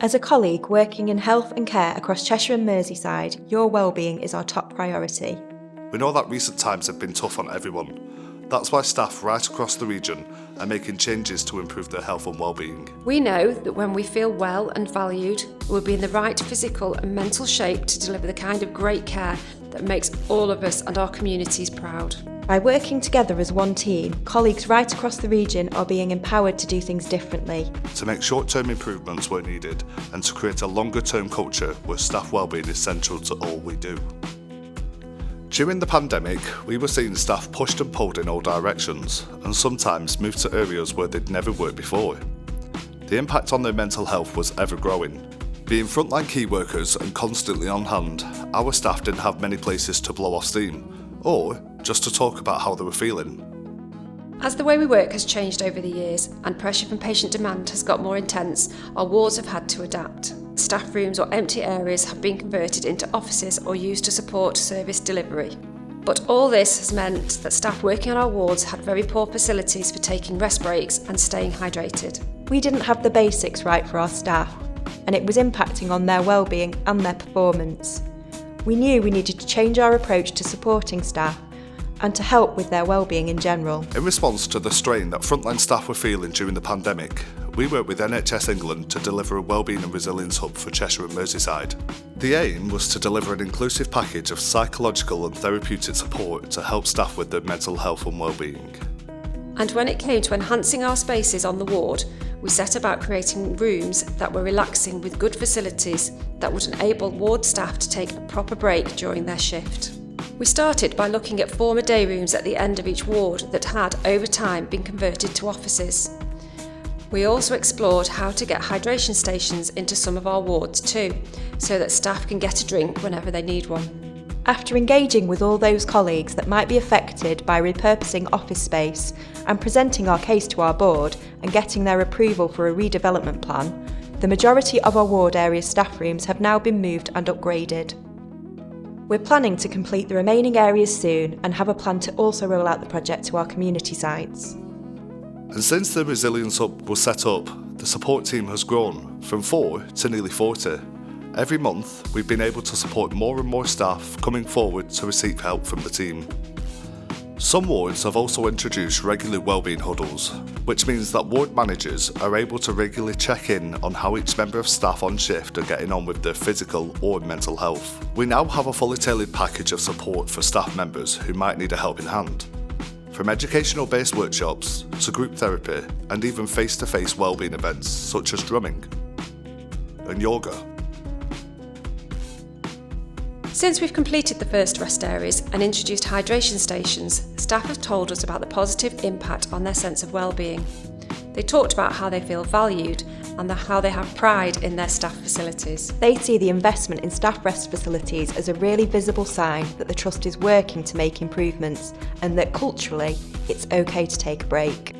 As a colleague working in health and care across Cheshire and Merseyside, your well-being is our top priority. We know that recent times have been tough on everyone. That's why staff right across the region are making changes to improve their health and well-being. We know that when we feel well and valued, we'll be in the right physical and mental shape to deliver the kind of great care that makes all of us and our communities proud. By working together as one team, colleagues right across the region are being empowered to do things differently. To make short-term improvements where needed and to create a longer-term culture where staff well-being is central to all we do. During the pandemic, we were seeing staff pushed and pulled in all directions and sometimes moved to areas where they'd never worked before. The impact on their mental health was ever growing. Being frontline key workers and constantly on hand, our staff didn't have many places to blow off steam or just to talk about how they were feeling. As the way we work has changed over the years and pressure from patient demand has got more intense, our wards have had to adapt. Staff rooms or empty areas have been converted into offices or used to support service delivery. But all this has meant that staff working on our wards had very poor facilities for taking rest breaks and staying hydrated. We didn't have the basics right for our staff, and it was impacting on their well-being and their performance. We knew we needed to change our approach to supporting staff and to help with their well-being in general. In response to the strain that frontline staff were feeling during the pandemic, we worked with NHS England to deliver a wellbeing and resilience hub for Cheshire and Merseyside. The aim was to deliver an inclusive package of psychological and therapeutic support to help staff with their mental health and wellbeing. And when it came to enhancing our spaces on the ward, we set about creating rooms that were relaxing with good facilities that would enable ward staff to take a proper break during their shift. We started by looking at former day rooms at the end of each ward that had, over time, been converted to offices. We also explored how to get hydration stations into some of our wards too, so that staff can get a drink whenever they need one. After engaging with all those colleagues that might be affected by repurposing office space and presenting our case to our board and getting their approval for a redevelopment plan, the majority of our ward area staff rooms have now been moved and upgraded. We're planning to complete the remaining areas soon and have a plan to also roll out the project to our community sites. And since the Resilience Hub was set up, the support team has grown from 4 to nearly 40. Every month, we've been able to support more and more staff coming forward to receive help from the team. Some wards have also introduced regular wellbeing huddles, which means that ward managers are able to regularly check in on how each member of staff on shift are getting on with their physical or mental health. We now have a fully tailored package of support for staff members who might need a helping hand. From educational-based workshops to group therapy and even face-to-face wellbeing events such as drumming and yoga. Since we've completed the first rest areas and introduced hydration stations, staff have told us about the positive impact on their sense of well-being. They talked about how they feel valued and how they have pride in their staff facilities. They see the investment in staff rest facilities as a really visible sign that the Trust is working to make improvements and that culturally it's okay to take a break.